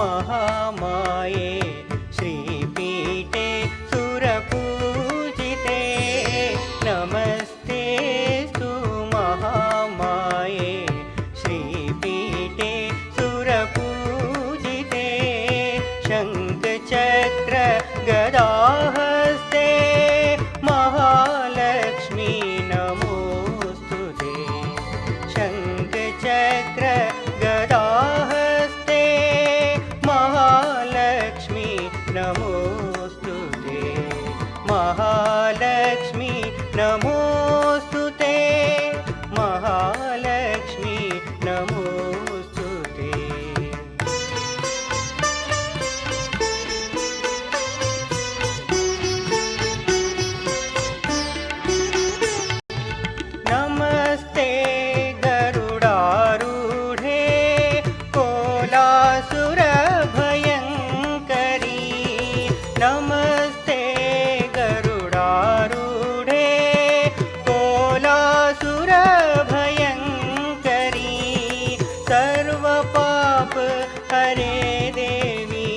महामाये श्रीपीठे सुरपूजिते नमस्तेऽस्तु महामाये श्रीपीठे सुरपूजिते शङ्खचक्र गदाहस्ते महालक्ष्मी नमोस्तुते शङ्खचक्र गदाहस्ते महालक्ष्मी नमोस्तुते महालक्ष्मी नमोस्तुते महालक्ष्मी नमोस्तुते नमस्ते गरुडारूढे कोलासुरभयङ्करी नमस्ते गरुडारूढे कोलासुरभयङ्करी सर्वपाप हरे देवी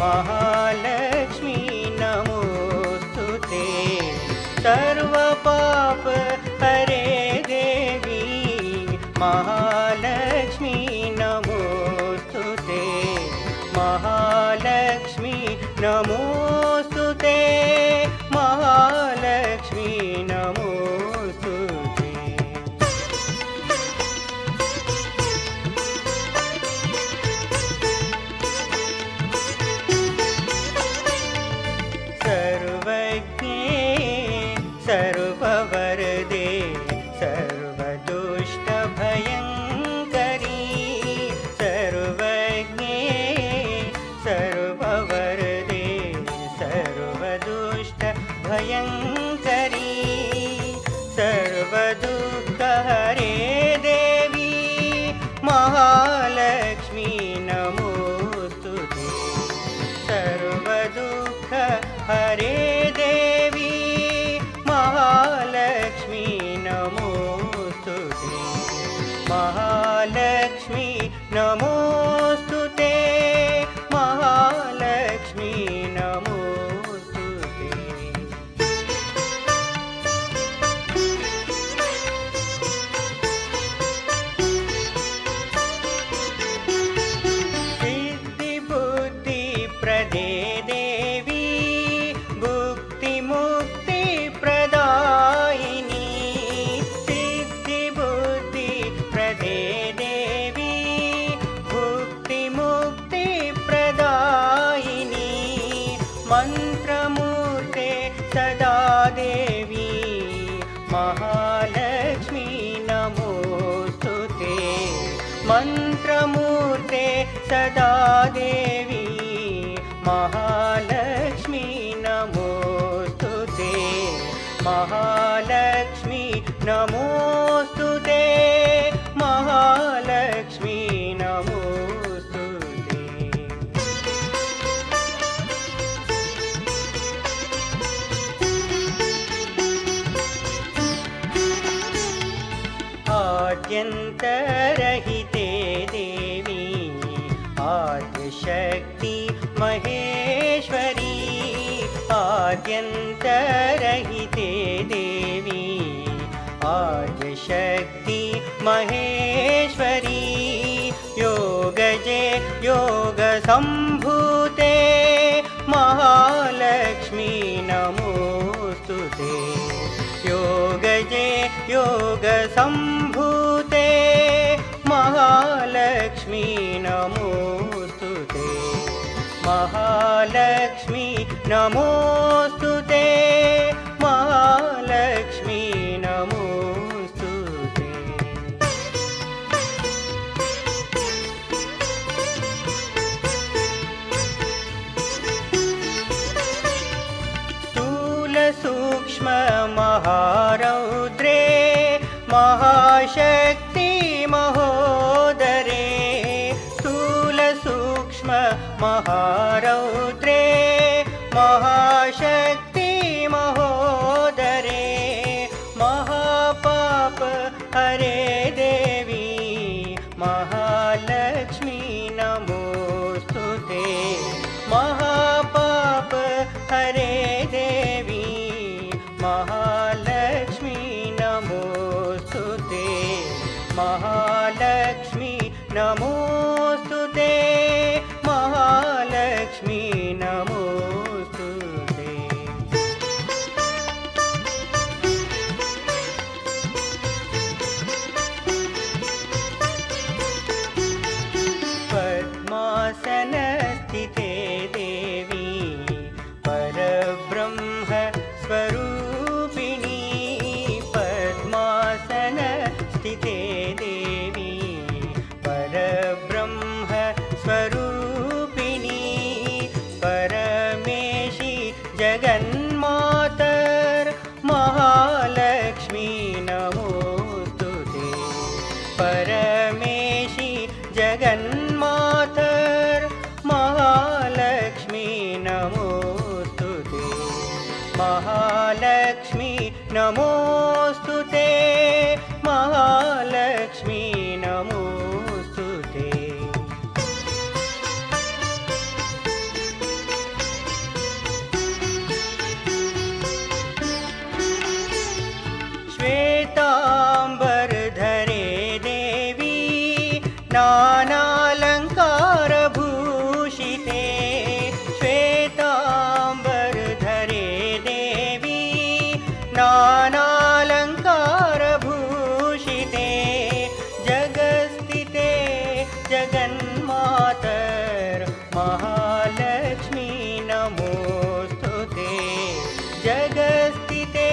महालक्ष्मी नमोस्तुते सर्वपाप हरे देवी महालक्ष्मी नमोस्तुते महालक्ष्मी नमोस्तुते महालक्ष्मी नमोस्तुते सर्वज्ञे सर्ववरदे सर्वदुष्टभयङ्करी सर्वज्ञे सर्ववरदे सर्वदुष्टभयङ्करी सर्वदुःखहरे देवी महालक्ष्मी नमोस्तुते सर्वदुःखहरे देवी महालक्ष्मी नमोस्तुते महालक्ष्मी नमोस्तुते महालक्ष्मी नमोस्तुते सिद्धिबुद्धिप्रदे देवी भुक्तिमुक्तिप्रदायिनी सिद्धिबुद्धिप्रदे देवी भुक्तिमुक्तिप्रदायिनी मन्त्रमूर्ते सदा देवी महालक्ष्मी नमोस्तुते मन्त्रमूर्ते सदा देवी महालक्ष्मी नमोस्तुते महालक्ष्मी नमोस्तुते महालक्ष्मी नमोस्तुते आद्यन्तरहिते देवी आद्यशक्ति महेश्वरी आद्यन्तरहिते देवी आद्यशक्ति महेश्वरी योगजे योगसम्भूते महालक्ष्मी नमोस्तुते योगजे योगसम्भूते महालक्ष्मी नमोस्तुते महालक्ष्मी नमोस्तुते महालक्ष्मी नमोस्तुते स्थूलसूक्ष्म महारौद्रे महाशक्ति महोदरे स्थूलसूक्ष्म महारौद्रे महाशक्ति महोदरे महापाप हरे देवी महालक्ष्मी नमोस्तुते महालक्ष्मी नमोऽस्तु ते महालक्ष्मी नमोऽस्तु ते पद्मासनस्थिते देवी परब्रह्म स्वरूपिणी पद्मासनस्थिते देवी परब्रह्म स्वरूपिणी परमेशी जगन्मातर महालक्ष्मी नमोऽस्तु ते परमेशी जगन्मातर महालक्ष्मी नमोऽस्तु ते महालक्ष्मी नमोऽस्तु ते महालक्ष्मी नमोऽस्तु ते श्वेताम्बरधरे देवी नानालङ्कारभूषिते श्वेताम्बरधरे देवी नानालङ्कारभूषिते जगस्थिते जगन्मातर महालक्ष्मी नमोऽस्तु ते जगस्थिते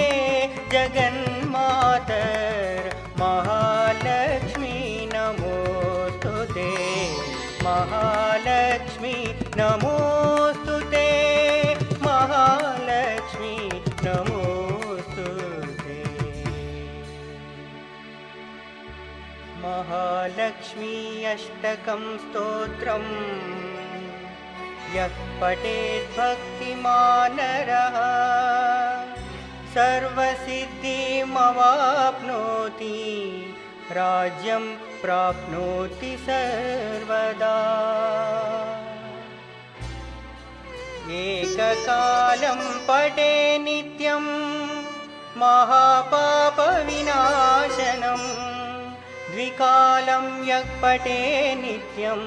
जगन्मातर महालक्ष्मी नमोऽस्तु ते महालक्ष्मी नमोऽस्तु ते महालक्ष्मी नमोऽस्तु ते महालक्ष्मी अष्टकं स्तोत्रम् यः पठेत् भक्तिमानरः सर्वसिद्धिमवाप्नोति राज्यं प्राप्नोति सर्वदा एककालं पठे नित्यं महापापविनाशनं द्विकालं यः पठे नित्यं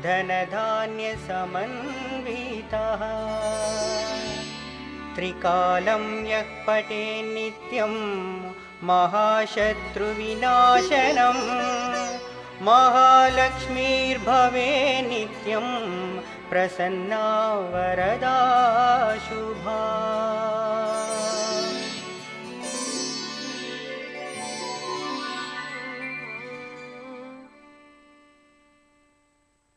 धनधान्यसमन्वितः त्रिकालं यः पठे नित्यं महाशत्रुविनाशनं महालक्ष्मीर्भवे नित्यं प्रसन्ना वरदा शुभा।